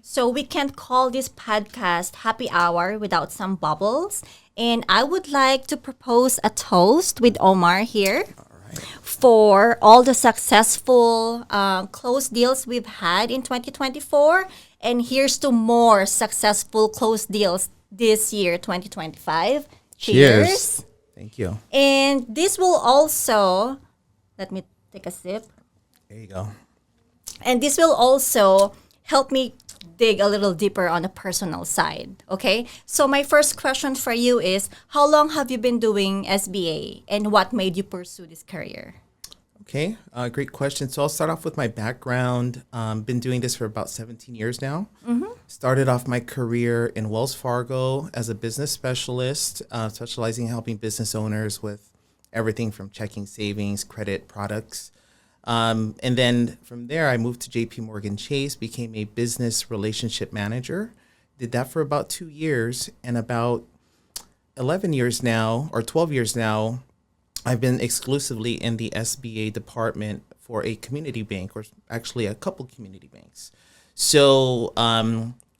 So we can't call this podcast Happy Hour without some bubbles. And I would like to propose a toast with Omar here for all the successful closed deals we've had in 2024. And here's to more successful closed deals this year, 2025. Cheers. Cheers. Thank you. And this will also, let me take a sip. There you go. And this will also help me dig a little deeper on the personal side. Okay. So my first question for you is, how long have you been doing SBA and what made you pursue this career? Okay, great question. So I'll start off with my background. Been doing this for about 17 years now. Started off my career in Wells Fargo as a business specialist, specializing in helping business owners with everything from checking, savings, credit products. And then from there, I moved to JP Morgan Chase, became a business relationship manager. Did that for about 2 years, and about 11 years now, or 12 years now, I've been exclusively in the SBA department for a community bank, or actually a couple community banks. So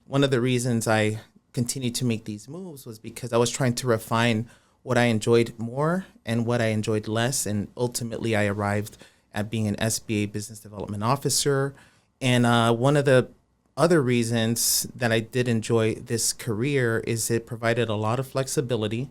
one of the reasons I continued to make these moves was because I was trying to refine what I enjoyed more and what I enjoyed less. And ultimately, I arrived at being an SBA business development officer. And one of the other reasons that I did enjoy this career is it provided a lot of flexibility.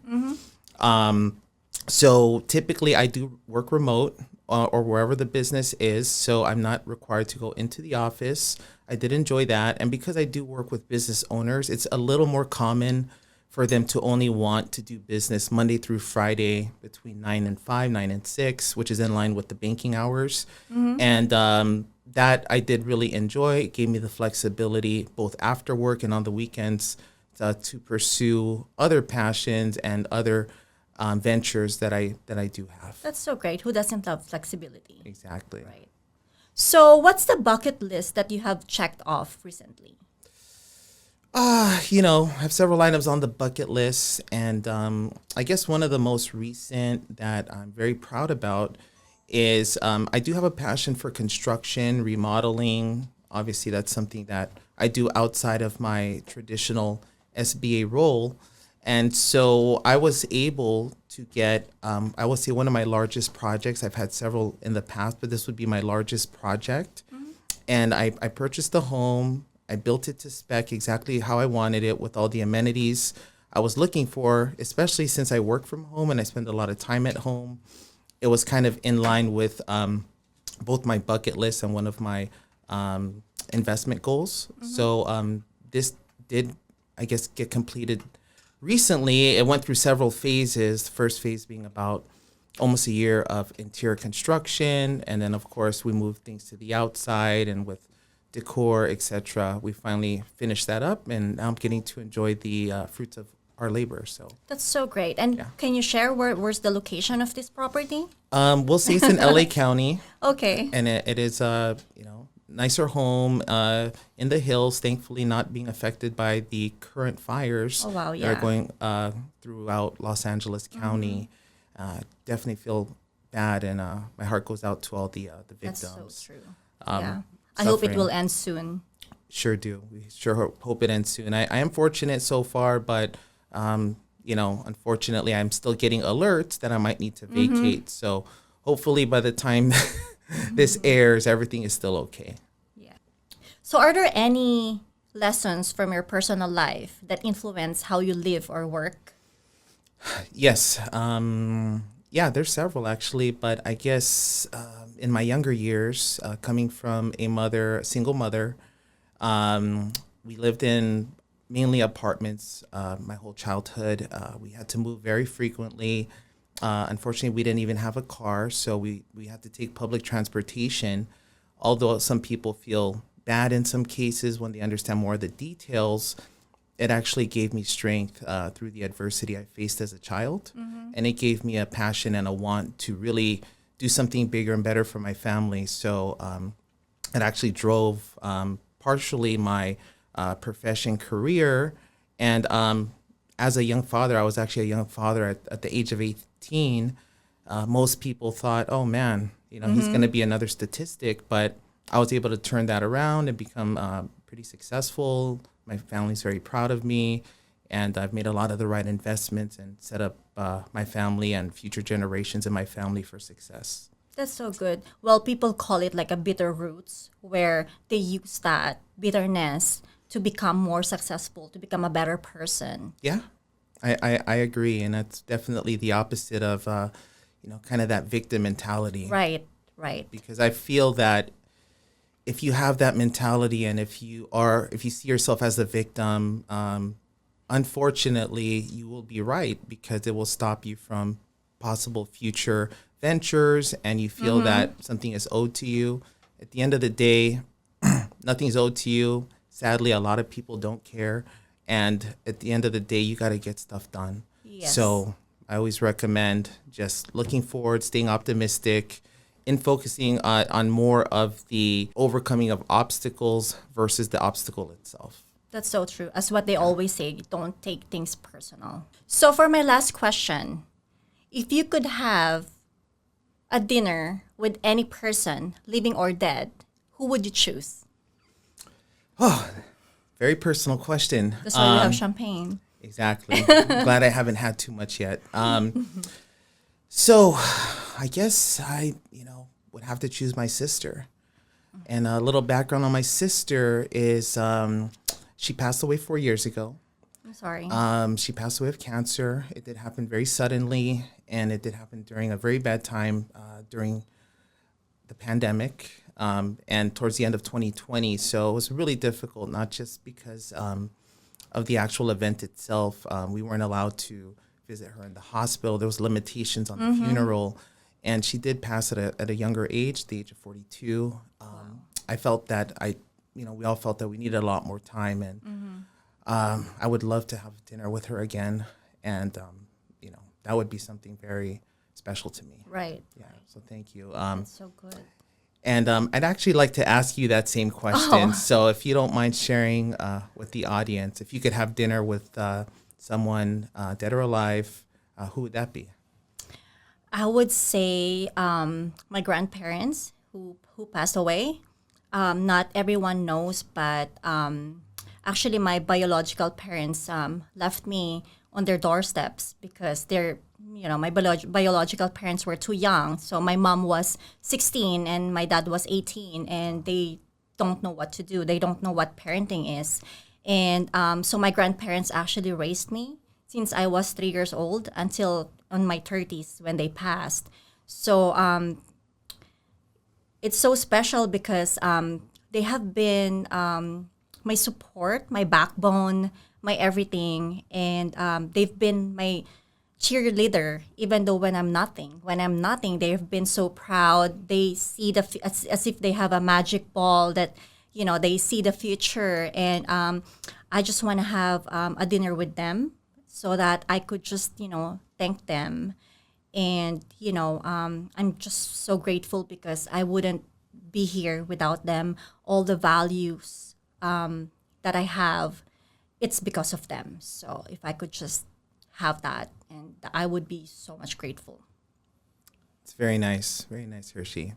So typically I do work remote or wherever the business is. So I'm not required to go into the office. I did enjoy that. And because I do work with business owners, it's a little more common for them to only want to do business Monday through Friday between 9 and 5, 9 and 6, which is in line with the banking hours. And that I did really enjoy. It gave me the flexibility both after work and on the weekends to pursue other passions and other ventures that I do have. That's so great. Who doesn't love flexibility? Exactly. Right. So what's the bucket list that you have checked off recently? I have several items on the bucket list, and I guess one of the most recent that I'm very proud about is I do have a passion for construction, remodeling. Obviously, that's something that I do outside of my traditional SBA role. And so I was able to get, I would say one of my largest projects. I've had several in the past, but this would be my largest project. And I purchased the home. I built it to spec exactly how I wanted it with all the amenities I was looking for, especially since I work from home and I spend a lot of time at home. It was kind of in line with both my bucket list and one of my investment goals. So this did, I guess, get completed recently. It went through several phases. The first phase being about almost a year of interior construction. And then, of course, we moved things to the outside and with decor, etc. We finally finished that up, and now I'm getting to enjoy the fruits of our labor. So That's so great. And can you share where's the location of this property? we'll say it's in LA County, Okay. and it is nicer home in the hills. Thankfully, not being affected by the current fires Oh, wow, that are yeah. going throughout Los Angeles County. Definitely feel bad, and my heart goes out to all the That's victims. so true. Um, Yeah. I hope it suffering. will end soon. Sure do. We sure hope it ends soon. I am fortunate so far, but unfortunately, I'm still getting alerts that I might need to vacate. So hopefully, by the time this airs, everything is still okay. Yeah. So are there any lessons from your personal life that influence how you live or work? Yes. There's several actually, but I guess in my younger years, coming from a single mother, we lived in mainly apartments my whole childhood. We had to move very frequently. Unfortunately, we didn't even have a car, so we had to take public transportation. Although some people feel bad in some cases when they understand more of the details, it actually gave me strength through the adversity I faced as a child. And it gave me a passion and a want to really do something bigger and better for my family. So it actually drove partially my profession career. And as a young father, I was actually a young father at the age of 18. Most people thought, oh man, he's going to be another statistic. But I was able to turn that around and become pretty successful. My family's very proud of me, and I've made a lot of the right investments and set up my family and future generations in my family for success. That's so good. Well, people call it like a bitter roots, where they use that bitterness to become more successful, to become a better person. Yeah, I agree, and that's definitely the opposite of kind of that victim mentality. Right, right. Because I feel that if you have that mentality, and if you see yourself as a victim, unfortunately, you will be right, because it will stop you from possible future ventures, and you feel that something is owed to you. At the end of the day, nothing is owed to you. Sadly, a lot of people don't care. And at the end of the day, you got to get stuff done. Yes. So I always recommend just looking forward, staying optimistic, and focusing on more of the overcoming of obstacles versus the obstacle itself. That's so true. As what they always say, don't take things personal. So for my last question, if you could have a dinner with any person, living or dead, who would you choose? Very personal question. That's why we have champagne. Exactly. Glad I haven't had too much yet. So I guess I would have to choose my sister. And a little background on my sister is she passed away 4 years ago. I'm sorry. She passed away of cancer. It did happen very suddenly, and it did happen during a very bad time during the pandemic and towards the end of 2020. So it was really difficult, not just because of the actual event itself. We weren't allowed to visit her in the hospital. There was limitations on the funeral, and she did pass at a younger age, the age of 42. I felt that we all felt that we needed a lot more time, and I would love to have dinner with her again, and that would be something very special to me. Right. Yeah. So thank you. That's so good. And I'd actually like to ask you that same question. Oh. So if you don't mind sharing with the audience, if you could have dinner with someone dead or alive, who would that be? I would say my grandparents who passed away. Not everyone knows, but actually my biological parents left me on their doorsteps because my biological parents were too young. So my mom was 16 and my dad was 18, and they don't know what to do. They don't know what parenting is. And so my grandparents actually raised me since I was 3 years old until on my 30s when they passed. So it's so special because they have been my support, my backbone, my everything, and they've been my cheerleader even though when I'm nothing. When I'm nothing, they've been so proud. They see as if they have a magic ball that they see the future, and I just want to have a dinner with them so that I could just thank them. And I'm just so grateful because I wouldn't be here without them. All the values that I have, it's because of them. So if I could just have that, and I would be so much grateful. It's very nice, Hershey.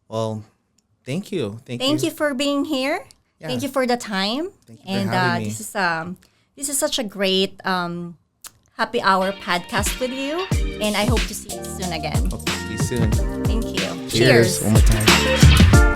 Well, thank you. Thank you for being here. Yeah. Thank you for the time. Thank you for having me. This is such a great happy hour podcast with you, and I hope to see you soon again. Hope to see you soon. Thank you. Cheers. One more time.